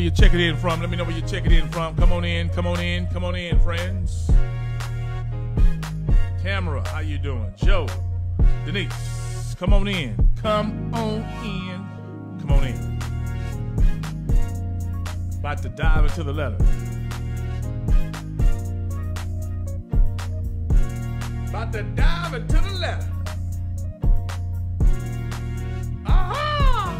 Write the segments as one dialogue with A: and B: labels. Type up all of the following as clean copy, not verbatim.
A: you're checking in from. Let me know where you're checking in from. Come on in, come on in, come on in, friends. Tamara, how you doing? Joe, Denise, come on in. Come on in. Come on in. About to dive into the letter. About to dive into the letter. Aha!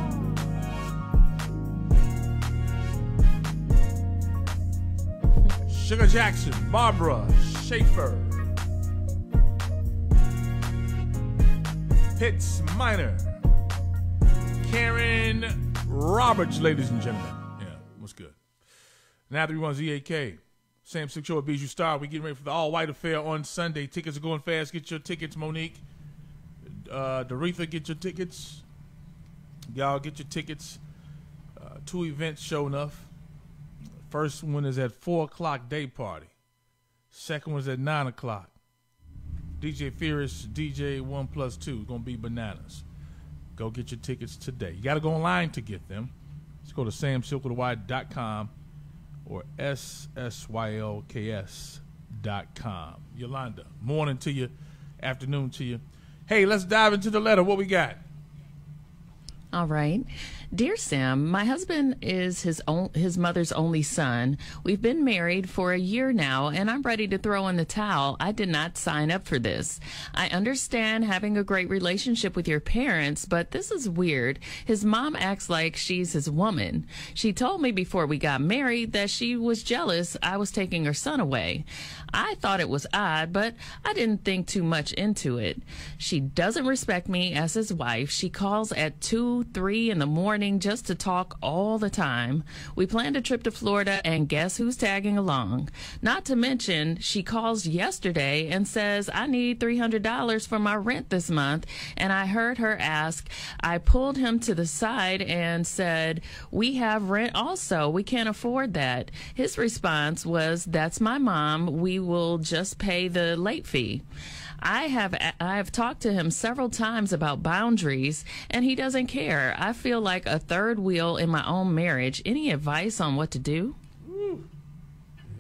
A: Sugar Jackson, Barbara Schaefer, Pitts Minor, Karen Roberts, ladies and gentlemen. Yeah, what's good? Now 31 ZAK. Sam Sylk Show at Bijou Star. We getting ready for the all-white affair on Sunday. Tickets are going fast. Get your tickets, Monique. Doretha, get your tickets. Y'all get your tickets. 2 events show enough. First one is at 4 o'clock day party. Second one is at 9 o'clock. DJ Fierce, DJ 1+2. Gonna be bananas. Go get your tickets today. You gotta go online to get them. Just go to samsylk.com or SSYLKS.com. Yolanda, morning to you, afternoon to you. Hey, let's dive into the letter. What we got?
B: All right. Dear Sam, my husband is his mother's only son. We've been married for a year now, and I'm ready to throw in the towel. I did not sign up for this. I understand having a great relationship with your parents, but this is weird. His mom acts like she's his woman. She told me before we got married that she was jealous I was taking her son away. I thought it was odd, but I didn't think too much into it. She doesn't respect me as his wife. She calls at 2, 3 in the morning just to talk all the time. We planned a trip to Florida, and guess who's tagging along? Not to mention, she calls yesterday and says, I need $300 for my rent this month, and I heard her ask. I pulled him to the side and said, we have rent also. We can't afford that. His response was, that's my mom. We will just pay the late fee. I have talked to him several times about boundaries, and he doesn't care. I feel like a third wheel in my own marriage. Any advice on what to do?
A: Woo.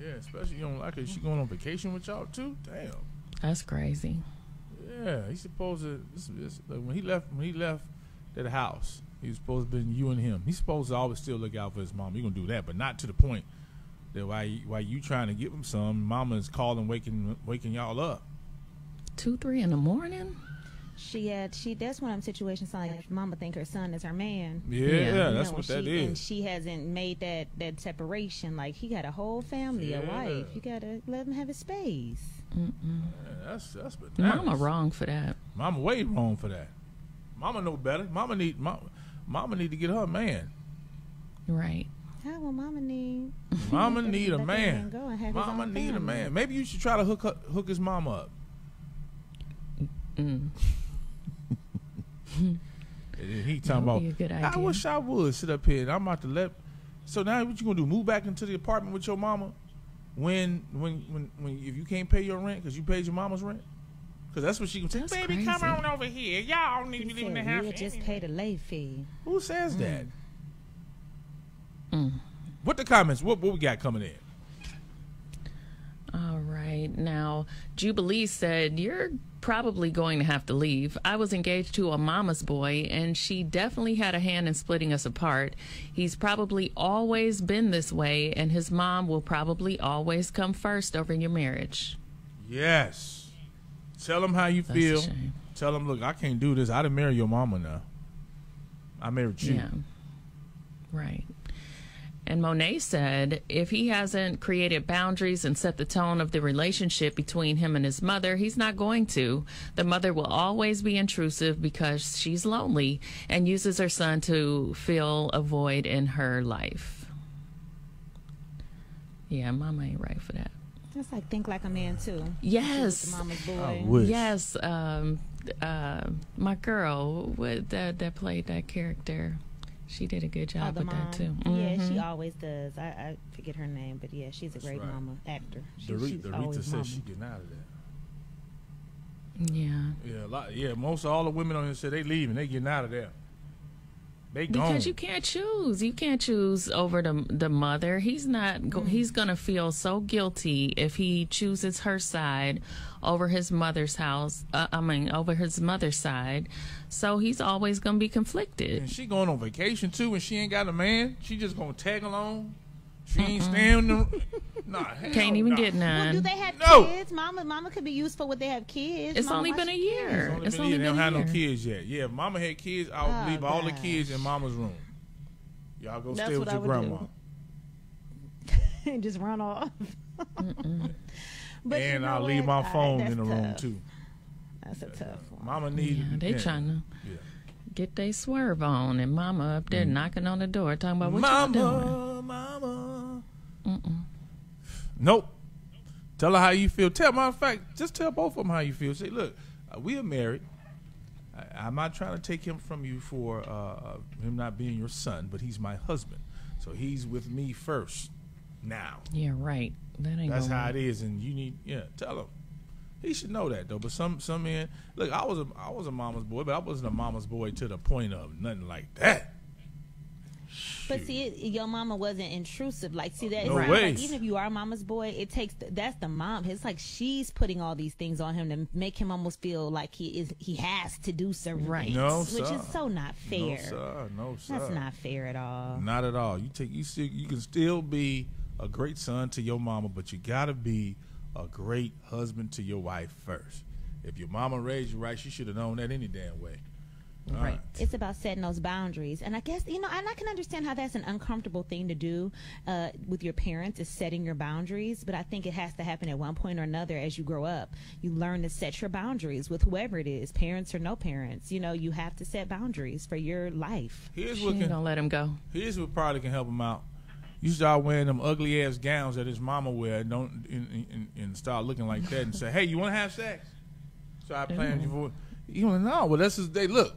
A: Yeah, especially you don't like her. She going on vacation with y'all too? Damn.
B: That's crazy.
A: Yeah, he's supposed to. Like when he left that house, he was supposed to be you and him. He's supposed to always still look out for his mom. You're gonna do that, but not to the point that while you trying to give him some, mama is calling, waking y'all up.
B: 2, 3 in the morning.
C: That's one of them situations like mama think her son is her man.
A: Yeah, that's what that is.
C: And she hasn't made that separation. Like he got a whole family, a wife. You gotta let him have his space.
A: Yeah, that's bananas.
B: Mama wrong for that.
A: Mama way wrong for that. Mama know better. Mama need to get her a man.
B: Right.
C: How will mama need?
A: Mama need a man.
C: Mama
A: need a man. Maybe you should try to hook his mama up.
B: Mm.
A: He talking about, I wish I would sit up here and I'm about to let. So now what you gonna do? Move back into the apartment with your mama when if you can't pay your rent because you paid your mama's rent? Because that's what she gonna say. Baby, crazy. Come on over here. Y'all need to be leaving the house.
C: We'll just pay the late fee.
A: Who says that? What the comments? What we got coming in?
B: All right. Now, Jubilee said, you're probably going to have to leave. I was engaged to a mama's boy, and she definitely had a hand in splitting us apart. He's probably always been this way, and his mom will probably always come first over your marriage.
A: Yes. Tell him how you feel. Tell him, look, I can't do this. I didn't marry your mama now. I married you.
B: Yeah. Right. And Monet said, if he hasn't created boundaries and set the tone of the relationship between him and his mother, he's not going to. The mother will always be intrusive because she's lonely and uses her son to fill a void in her life. Yeah, mama ain't right for that.
C: That's like Think Like a Man, too.
B: Yes.
C: The mama's boy.
B: Yes. My girl that played that character. She did a good job with that, too.
C: Yeah, she always does. I forget her name, but yeah, she's a great mama actor.
A: Doretha says she's getting out of there.
B: Yeah.
A: Yeah, most of all the women on here said they leaving. They getting out of there. They gone.
B: Because you can't choose. You can't choose over the mother. He's not. He's gonna feel so guilty if he chooses her side over his mother's house. Over his mother's side. So he's always gonna be conflicted.
A: And she going on vacation too, and she ain't got a man. She just gonna tag along. She ain't staying. Nah,
B: can't even get none.
C: Well, do they have kids? Mama could be useful when they have kids.
B: It's only been a year.
A: It's only been a year. They don't have no kids yet. Yeah, if Mama had kids, I would leave all the kids in Mama's room. Y'all go stay with your grandma.
C: And just run off.
A: But and I'll leave my phone in the room too.
C: That's a tough one.
A: Mama needs.
B: They trying to get they swerve on, and Mama up there knocking on the door, talking about what y'all doing.
A: Mama. Nope. Tell her how you feel. Matter of fact, just tell both of them how you feel. Say, look, we are married. I'm not trying to take him from you for him not being your son, but he's my husband. So he's with me first now.
B: Yeah, right.
A: That's how it is, and you need, tell him. He should know that, though. But some men, look, I was a mama's boy, but I wasn't a mama's boy to the point of nothing like that.
C: But see, your mama wasn't intrusive. Like, see that?
A: No
C: right.
A: way.
C: Like, even if you are mama's boy, it takes that's the mom. It's like she's putting all these things on him to make him almost feel like he has to do certain things.
A: No,
C: which is so not fair.
A: No, sir.
C: That's not fair at all.
A: Not at all. You can still be a great son to your mama, but you gotta be a great husband to your wife first. If your mama raised you right, she should have known that any damn way.
B: Right.
C: It's about setting those boundaries. And I guess, and I can understand how that's an uncomfortable thing to do with your parents, is setting your boundaries. But I think it has to happen at one point or another as you grow up. You learn to set your boundaries with whoever it is, parents or no parents. You have to set boundaries for your life.
B: She ain't gonna let him go.
A: Here's what probably can help him out. You start wearing them ugly ass gowns that his mama wear, and start looking like that, and say, "Hey, you want to have sex?" Start playing your voice. You don't know. Well, that's his day. Look,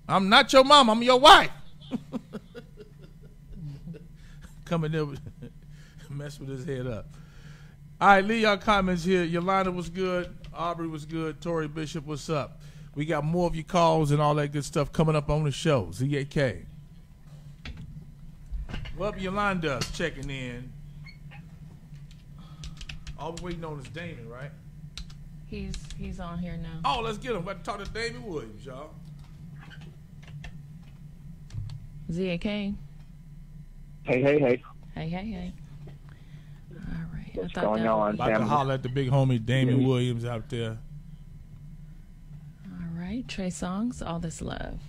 A: I'm not your mom. I'm your wife. Coming there, mess with his head up. All right, leave your comments here. Yolanda was good. Aubrey was good. Tori Bishop, what's up? We got more of your calls and all that good stuff coming up on the show. ZAK. Well, Yolanda checking in. All we're waiting on is Damon, right?
B: He's on here now.
A: Oh, let's get him. We're about to talk to Damon Williams, y'all.
B: ZAK.
D: Hey.
B: Hey. All right.
D: What's going on?
A: About to holler at the big homie Damon Williams out there.
B: All right. Trey Songz, All This Love.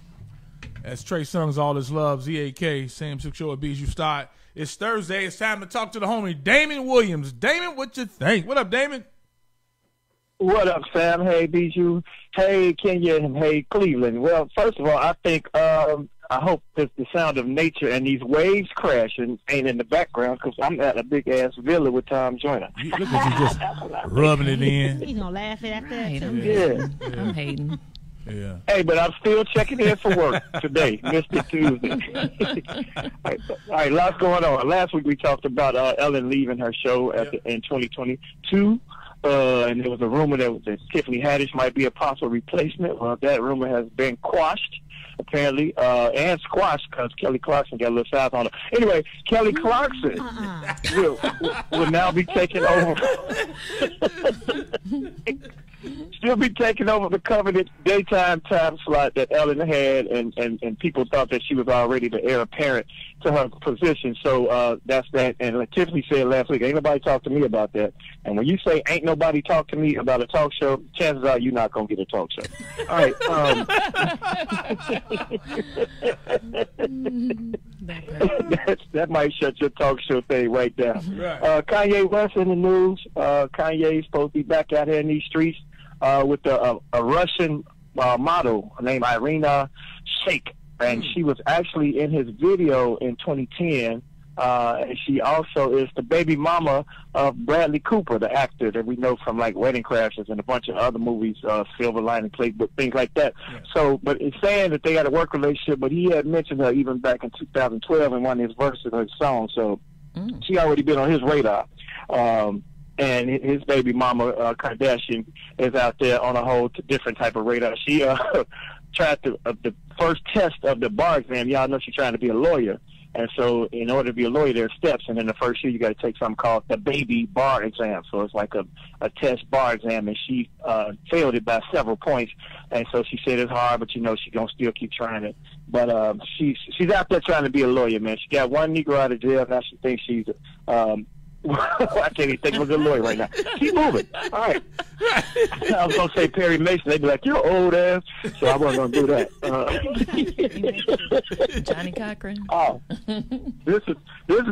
A: That's Trey Songz, All This Love. ZAK, Sam Sylk Show at Bijou Star. It's Thursday. It's time to talk to the homie Damon Williams. Damon, what you think? What up, Damon?
D: What up, Sam? Hey, Bijou. Hey, Kenya. And hey, Cleveland. Well, first of all, I think I hope that the sound of nature and these waves crashing ain't in the background, because I'm at a big-ass villa with Tom Joyner.
A: Look at you just rubbing it in.
C: He's going to laugh at that, too.
D: Yeah.
B: I'm hating.
A: Yeah.
D: Hey, but I'm still checking in for work today, Mr. Tuesday. All right, lots going on. Last week we talked about Ellen leaving her show in 2022. And there was a rumor that Tiffany Haddish might be a possible replacement. Well, that rumor has been quashed, apparently, and squashed because Kelly Clarkson got a little south on her. Anyway, Kelly Clarkson will now be taking over. She'll be taking over the coveted daytime time slot that Ellen had, and people thought that she was already the heir apparent to her position. So that's that. And like Tiffany said last week, ain't nobody talk to me about that. And when you say ain't nobody talk to me about a talk show, chances are you're not going to get a talk show. All right. That might shut your talk show thing right down.
A: Right.
D: Kanye West in the news. Kanye's supposed to be back out here in these streets with a Russian model named Irina Shayk. And she was actually in his video in 2010. And she also is the baby mama of Bradley Cooper, the actor that we know from like Wedding Crashers and a bunch of other movies, Silver Lining Playbook, things like that. Yeah. So, but it's saying that they got a work relationship, but he had mentioned her even back in 2012 in one of his verses of his song. So she already been on his radar. And his baby mama, Kardashian, is out there on a whole different type of radar. tried to the first test of the bar exam. Y'all know she's trying to be a lawyer, and so in order to be a lawyer, there are steps. And in the first year, you got to take something called the baby bar exam. So it's like a test bar exam, and she failed it by several points. And so she said it's hard, but she's gonna still keep trying it. But she's out there trying to be a lawyer, man. She got one Negro out of jail. Now she thinks she's I can't even think of a good lawyer right now. Keep moving. All right. I was going to say Perry Mason. They'd be like, you're old ass. So I wasn't going to do
B: that. Johnny Cochran.
D: Oh, this is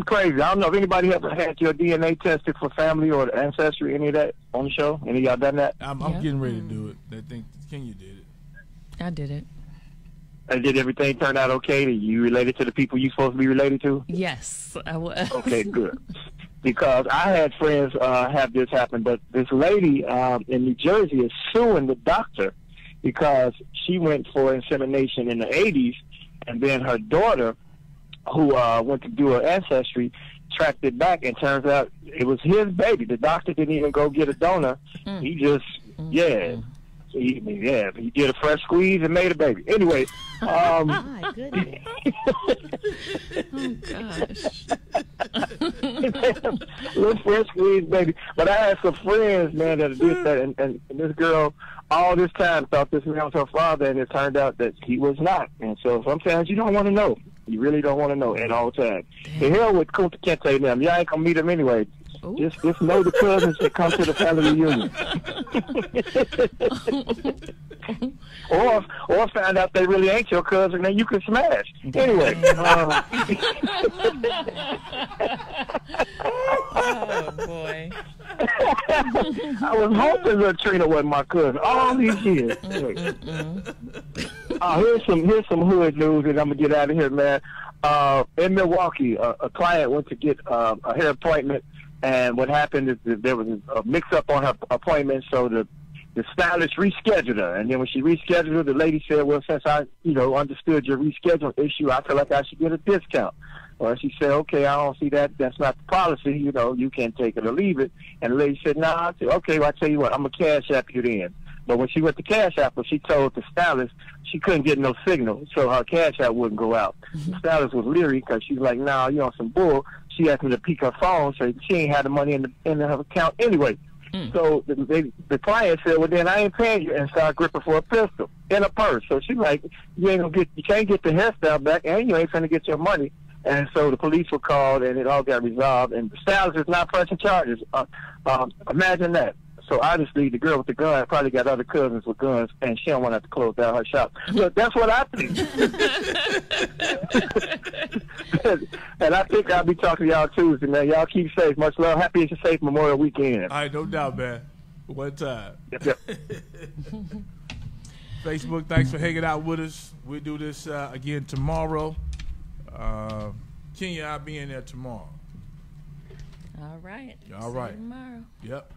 D: crazy. I don't know if anybody ever had your DNA tested for family or ancestry, any of that on the show. Any of y'all done that?
A: I'm getting ready to do it. I think Kenya did it.
B: I did it.
D: And did everything turn out okay? Are you related to the people you're supposed to be related to?
B: Yes, I was.
D: Okay, good. Because I had friends have this happen, but this lady in New Jersey is suing the doctor because she went for insemination in the 80s, and then her daughter, who went to do her ancestry, tracked it back, and turns out it was his baby. The doctor didn't even go get a donor. He just, he did a fresh squeeze and made a baby. Anyway.
C: My goodness.
B: Oh, gosh.
D: Little fresh squeeze, baby. But I had some friends, man, that did that, and this girl all this time thought this man was her father, and it turned out that he was not. And so sometimes you don't want to know. You really don't want to know at all times. The hell with Kunta Kinte and them. Y'all ain't going to meet them anyway. Ooh. Just know the cousins that come to the family reunion. or find out they really ain't your cousin, then you can smash. Anyway.
B: Oh, boy.
D: I was hoping that Trina wasn't my cousin all these years. Here's some hood news, and I'm going to get out of here, man. In Milwaukee, a client went to get a hair appointment, and what happened is that there was a mix-up on her appointment, so the stylist rescheduled her. And then when she rescheduled her, the lady said, well, since I, understood your reschedule issue, I feel like I should get a discount. Well, she said, okay, I don't see that. That's not the policy. You can take it or leave it. And the lady said, nah. I said, okay, well, I tell you what, I'm going to cash app you then. But when she went to cash app, she told the stylist she couldn't get no signal, so her cash app wouldn't go out. The stylist was leery because she's like, nah, you on some bull. She asked me to peek her phone, so she ain't had the money in her account anyway. So the client said, well, then I ain't paying you, and started gripping for a pistol in a purse. So she's like, you can't get the hairstyle back, and you ain't finna get your money. And so the police were called, and it all got resolved, and the stylist is not pressing charges. Imagine that. So obviously the girl with the gun probably got other cousins with guns, and she don't want to have to close down her shop. Look, that's what I think. And I think I'll be talking to y'all Tuesday, man. Y'all keep safe. Much love. Happy and safe Memorial Weekend.
A: All right, no doubt, man. One time.
D: Yep.
A: Facebook, thanks for hanging out with us. We'll do this again tomorrow. Kenya, I'll be in there tomorrow.
B: All right.
A: All right.
B: See you tomorrow.
A: Yep.